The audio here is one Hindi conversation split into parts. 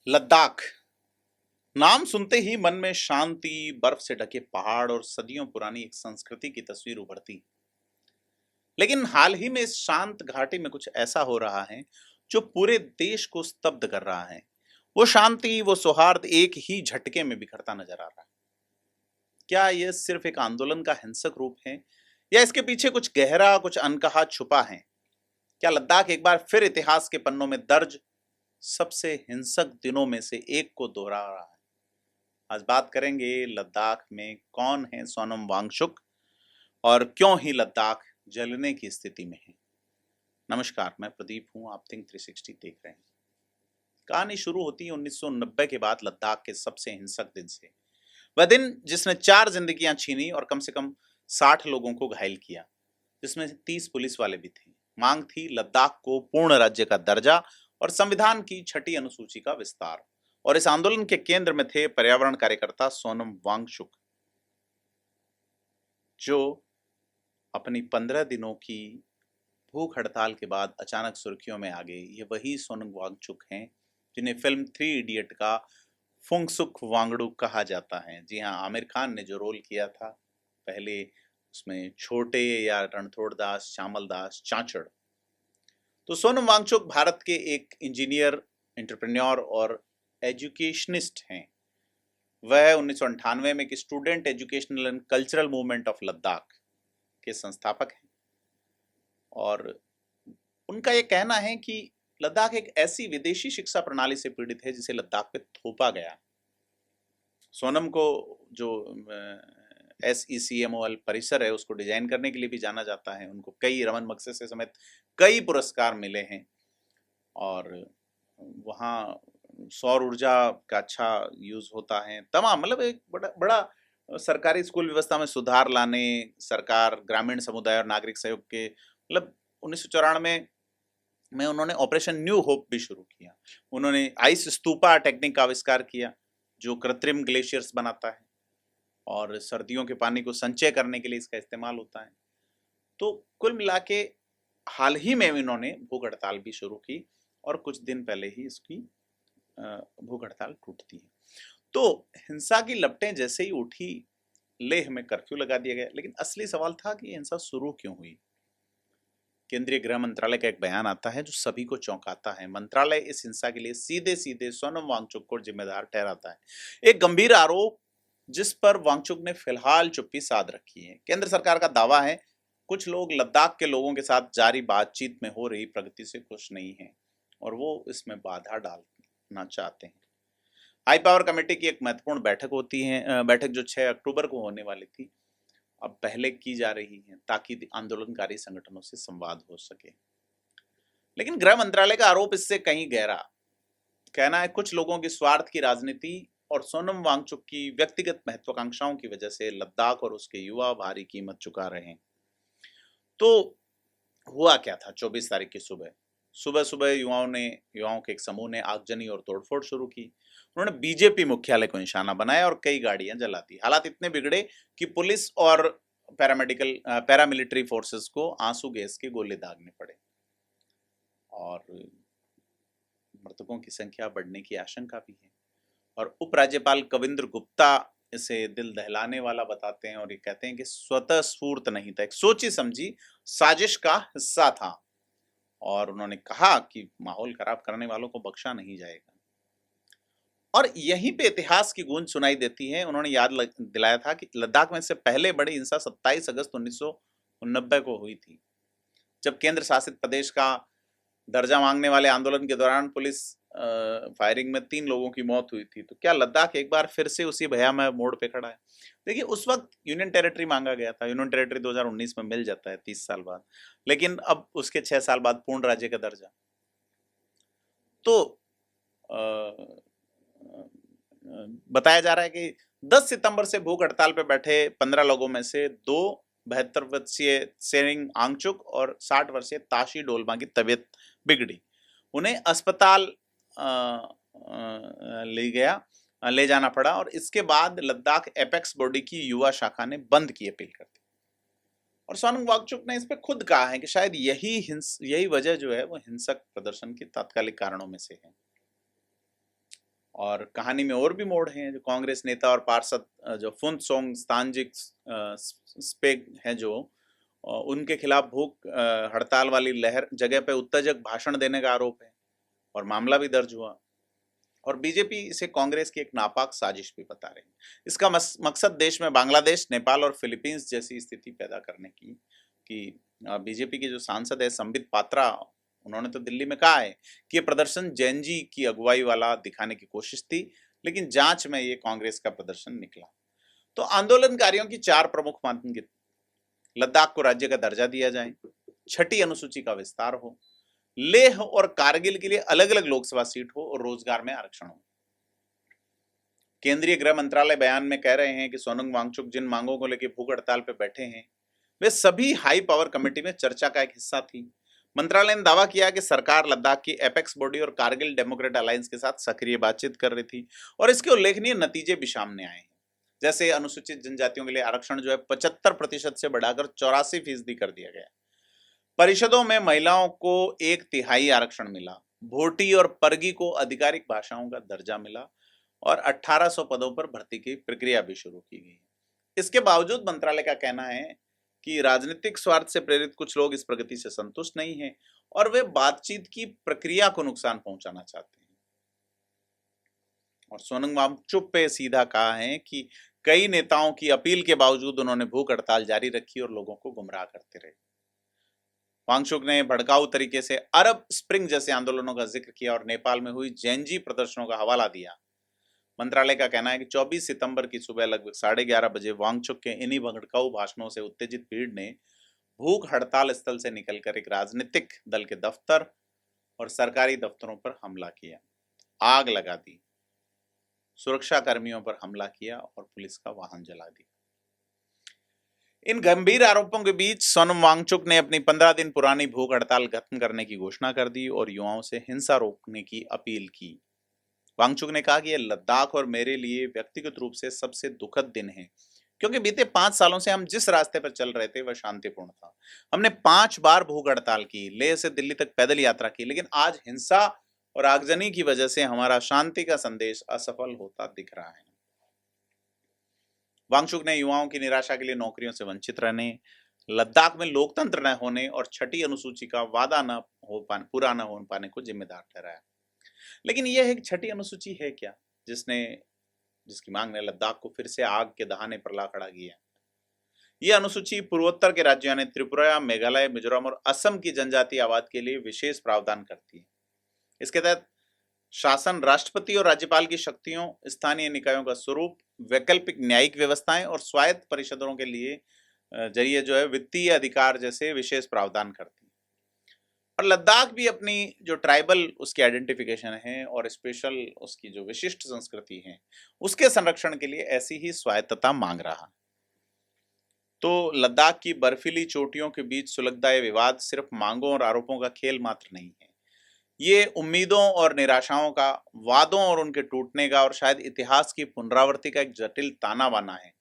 लद्दाख नाम सुनते ही मन में शांति, बर्फ से ढके पहाड़ और सदियों पुरानी एक संस्कृति की तस्वीर उभरती। लेकिन हाल ही में इस शांत घाटी में कुछ ऐसा हो रहा है जो पूरे देश को स्तब्ध कर रहा है। वो शांति, वो सौहार्द एक ही झटके में बिखरता नजर आ रहा है। क्या यह सिर्फ एक आंदोलन का हिंसक रूप है या इसके पीछे कुछ गहरा, कुछ अनकहा छुपा है? क्या लद्दाख एक बार फिर इतिहास के पन्नों में दर्ज सबसे हिंसक दिनों में से एक को दोहरा रहा है? आज बात करेंगे लद्दाख में कौन है सोनम वांगचुक और क्यों ही लद्दाख जलने की स्थिति में है। नमस्कार, मैं प्रदीप हूं, आप थिंक 360 देख रहे हैं। कहानी शुरू होती है 1990 के बाद लद्दाख के सबसे हिंसक दिन से। वह दिन जिसने 4 जिंदगियां छीनी और कम से कम 60 लोगों को घायल किया, जिसमें 30 पुलिस वाले भी थे। मांग थी लद्दाख को पूर्ण राज्य का दर्जा और संविधान की 6ठी अनुसूची का विस्तार। और इस आंदोलन के केंद्र में थे पर्यावरण कार्यकर्ता सोनम वांगचुक, जो अपनी 15 दिनों की भूख हड़ताल के बाद अचानक सुर्खियों में आ गए। ये वही सोनम वांगचुक हैं जिन्हें फिल्म 3 इडियट का फुंगसुक वांगडू कहा जाता है। जी हाँ, आमिर खान ने जो रोल किया था पहले, उसमें छोटे या रणछोड़ दास, श्यामल दास, चांचड़। तो सोनम वांगचुक भारत के एक इंजीनियर, एंटरप्रेन्योर और एजुकेशनिस्ट हैं। वह 1998 में एक student educational and cultural movement of Ladakh के संस्थापक हैं। और उनका यह कहना है कि लद्दाख एक ऐसी विदेशी शिक्षा प्रणाली से पीड़ित है जिसे लद्दाख पे थोपा गया। सोनम को जो SECMOL परिसर है उसको डिजाइन करने के लिए भी जाना जाता है। उनको कई रमन मगसेसे समेत कई पुरस्कार मिले हैं और वहाँ सौर ऊर्जा का अच्छा यूज होता है। तमाम मतलब एक बड़ा बड़ा सरकारी स्कूल व्यवस्था में सुधार लाने, सरकार, ग्रामीण समुदाय और नागरिक सहयोग के मतलब 1994 में उन्होंने ऑपरेशन न्यू होप भी शुरू किया। उन्होंने आइस स्तूपा टेक्निक का आविष्कार किया जो कृत्रिम ग्लेशियर्स बनाता है और सर्दियों के पानी को संचय करने के लिए इसका इस्तेमाल होता है। तो कुल मिला के हाल ही में इन्होंने भूख हड़ताल भी शुरू की और कुछ दिन पहले ही इसकी भूख हड़ताल टूटती है। तो हिंसा की लपटें जैसे ही उठी, लेह में कर्फ्यू लगा दिया गया। लेकिन असली सवाल था कि हिंसा शुरू क्यों हुई। केंद्रीय गृह मंत्रालय का एक बयान आता है जो सभी को चौंकाता है। मंत्रालय इस हिंसा के लिए सीधे सीधे सोनम वांगचुक को जिम्मेदार ठहराता है। एक गंभीर आरोप जिस पर वांगचुक ने फिलहाल चुप्पी साध रखी है। केंद्र सरकार का दावा है कुछ लोग लद्दाख के लोगों के साथ जारी बातचीत में हो रही प्रगति से खुश नहीं हैं और वो इसमें बाधा डालना चाहते हैं। हाई पावर कमेटी की एक महत्वपूर्ण बैठक होती है, बैठक जो 6 अक्टूबर को होने वाली थी, अब पहले की जा रही है ताकि आंदोलनकारी संगठनों से संवाद हो सके। लेकिन गृह मंत्रालय का आरोप इससे कहीं गहरा। कहना है कुछ लोगों की स्वार्थ की राजनीति और सोनम वांगचुक की व्यक्तिगत महत्वाकांक्षाओं की वजह से लद्दाख और उसके युवा भारी कीमत चुका रहे हैं। तो हुआ क्या था 24 तारीख की सुबह सुबह युवाओं के एक समूह ने आगजनी और तोड़फोड़ शुरू की। उन्होंने बीजेपी मुख्यालय को निशाना बनाया और कई गाड़ियां जला दी। हालात इतने बिगड़े कि पुलिस और पैरामिलिट्री फोर्सेस को आंसू गैस के गोले दागने पड़े और मृतकों की संख्या बढ़ने की आशंका भी है। और उपराज्यपाल कविंद्र गुप्ता इसे दिल दहलाने वाला बताते हैं और ये कहते हैं कि स्वतः स्फूर्त नहीं था, एक सोची समझी साजिश का हिस्सा था। और उन्होंने कहा कि माहौल खराब करने वालों को बख्शा नहीं जाएगा। और यहीं पे इतिहास की गूंज सुनाई देती है। उन्होंने याद दिलाया था कि लद्दाख में से पहले बड़ी हिंसा 27 अगस्त 1990 को हुई थी, जब केंद्र शासित प्रदेश का दर्जा मांगने वाले आंदोलन के दौरान पुलिस फायरिंग में 3 लोगों की मौत हुई थी। तो क्या लद्दाख एक बार फिर से उसी भयावह मोड़ पे खड़ा है? देखिए, उस वक्त यूनियन टेरिटरी मांगा गया था। यूनियन टेरिटरी 2019 में मिल जाता है 30 साल बाद, लेकिन अब उसके 6 साल बाद पूर्ण राज्य का दर्जा। तो बताया जा रहा है कि 10 सितंबर से भूख हड़ताल पे बैठे 15 लोगों में से 2 72 वर्षीय सेरिंग आंगचुक और 60 वर्षीय ताशी डोलमा की तबीयत बिगड़ी। उन्हें अस्पताल ले जाना पड़ा और इसके बाद लद्दाख एपेक्स बॉडी की युवा शाखा ने बंद की अपील कर दी। और सोनम वांगचुक ने इस पे खुद कहा है कि शायद यही वजह जो है वो हिंसक प्रदर्शन के तात्कालिक कारणों में से है। और कहानी में और भी मोड़ हैं। जो कांग्रेस नेता और पार्षद जो फुनसोंग स्तानजिक स्पेग हैं, जो उनके खिलाफ भूख हड़ताल वाली लहर जगह पे उत्तेजक भाषण देने का आरोप है और मामला भी दर्ज हुआ। और बीजेपी इसे कांग्रेस की एक नापाक साजिश भी बता रही है। इसका मकसद देश में बांग्लादेश, नेपाल और फिलीपींस जैसी स्थिति पैदा करने की कि बीजेपी के जो सांसद है संबित पात्रा, उन्होंने तो दिल्ली में कहा है कि ये प्रदर्शन जैन जी की अगुवाई वाला दिखाने की कोशिश थी, लेकिन जांच में ये कांग्रेस का प्रदर्शन निकला। तो आंदोलनकारियों की 4 प्रमुख मांग: लद्दाख को राज्य का दर्जा दिया जाए, छठी अनुसूची का विस्तार हो, लेह और कारगिल के लिए अलग अलग लोकसभा सीट हो और रोजगार में आरक्षण हो। केंद्रीय गृह मंत्रालय बयान में कह रहे हैं कि सोनम वांगचुक जिन मांगों को लेकर भूख हड़ताल पर बैठे हैं, वे सभी हाई पावर कमेटी में चर्चा का एक हिस्सा थी। मंत्रालय ने दावा किया कि सरकार लद्दाख की एपेक्स बॉडी और कारगिल डेमोक्रेट अलायंस के साथ सक्रिय बातचीत कर रही थी और इसके उल्लेखनीय नतीजे भी सामने आए हैं। जैसे अनुसूचित जनजातियों के लिए आरक्षण जो है 75% से बढ़ाकर 84% कर दिया गया। परिषदों में महिलाओं को 1/3 आरक्षण मिला। भोटी और परगी को आधिकारिक भाषाओं का दर्जा मिला और 1800 पदों पर भर्ती की प्रक्रिया भी शुरू की गई। इसके बावजूद मंत्रालय का कहना है कि राजनीतिक स्वार्थ से प्रेरित कुछ लोग इस प्रगति से संतुष्ट नहीं हैं और वे बातचीत की प्रक्रिया को नुकसान पहुंचाना चाहते हैं। और सोनम वांगचुक पे सीधा कहा है कि कई नेताओं की अपील के बावजूद उन्होंने भूख हड़ताल जारी रखी और लोगों को गुमराह करते रहे। वांगचुक ने भड़काऊ तरीके से अरब स्प्रिंग जैसे आंदोलनों का जिक्र किया और नेपाल में हुई जैनजी प्रदर्शनों का हवाला दिया। मंत्रालय का कहना है कि 24 सितंबर की सुबह लगभग 11:30 बजे वांगचुक के इन्हीं भड़काऊ भाषणों से उत्तेजित भीड़ ने भूख हड़ताल स्थल से निकलकर एक राजनीतिक दल के दफ्तर और सरकारी दफ्तरों पर हमला किया, आग लगा दी, सुरक्षा कर्मियों पर हमला किया और पुलिस का वाहन जला दिया। इन गंभीर आरोपों के बीच सोनम वांगचुक ने अपनी 15 दिन पुरानी भूख हड़ताल खत्म करने की घोषणा कर दी और युवाओं से हिंसा रोकने की अपील की। वांगचुक ने कहा कि यह लद्दाख और मेरे लिए व्यक्तिगत रूप से सबसे दुखद दिन है, क्योंकि बीते 5 सालों से हम जिस रास्ते पर चल रहे थे वह शांतिपूर्ण था। हमने 5 बार भूख हड़ताल की, लेह से दिल्ली तक पैदल यात्रा की, लेकिन आज हिंसा और आगजनी की वजह से हमारा शांति का संदेश असफल होता दिख रहा है। वांगचुक ने युवाओं की निराशा के लिए नौकरियों से वंचित रहने, लद्दाख में लोकतंत्र न होने और छठी अनुसूची का वादा पूरा न हो पाने को जिम्मेदार ठहराया। लेकिन यह एक छठी अनुसूची है क्या जिसकी मांग ने लद्दाख को फिर से आग के दहाने पर ला खड़ा किया? यह अनुसूची पूर्वोत्तर के राज्यों यानी त्रिपुरा, मेघालय, मिजोरम और असम की जनजातीय आबाद के लिए विशेष प्रावधान करती है। इसके तहत शासन राष्ट्रपति और राज्यपाल की शक्तियों, स्थानीय निकायों का स्वरूप, वैकल्पिक न्यायिक व्यवस्थाएं और स्वायत्त परिषदों के लिए जरिए जो है वित्तीय अधिकार जैसे विशेष प्रावधान करती है। और लद्दाख भी अपनी जो ट्राइबल उसकी आइडेंटिफिकेशन है और स्पेशल उसकी जो विशिष्ट संस्कृति है, उसके संरक्षण के लिए ऐसी ही स्वायत्तता मांग रहा। तो लद्दाख की बर्फीली चोटियों के बीच सुलगता यह विवाद सिर्फ मांगों और आरोपों का खेल मात्र नहीं है। ये उम्मीदों और निराशाओं का, वादों और उनके टूटने का और शायद इतिहास की पुनरावृत्ति का एक जटिल ताना बाना है।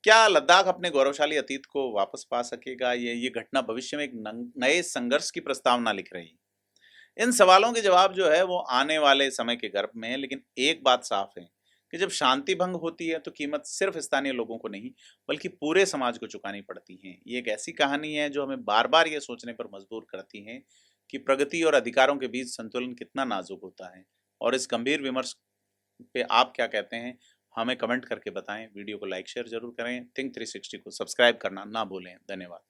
क्या लद्दाख अपने गौरवशाली अतीत को वापस पा सकेगा? ये घटना भविष्य में एक नए संघर्ष की प्रस्तावना लिख रही है। इन सवालों के जवाब जो है वो आने वाले समय के गर्भ में है, लेकिन एक बात साफ है कि जब शांति भंग होती है तो कीमत सिर्फ स्थानीय लोगों को नहीं बल्कि पूरे समाज को चुकानी पड़ती है। ये एक ऐसी कहानी है जो हमें बार बार ये सोचने पर मजबूर करती है कि प्रगति और अधिकारों के बीच संतुलन कितना नाजुक होता है। और इस गंभीर विमर्श पे आप क्या कहते हैं, हमें कमेंट करके बताएं। वीडियो को लाइक शेयर जरूर करें। थिंक 360 को सब्सक्राइब करना ना भूलें। धन्यवाद।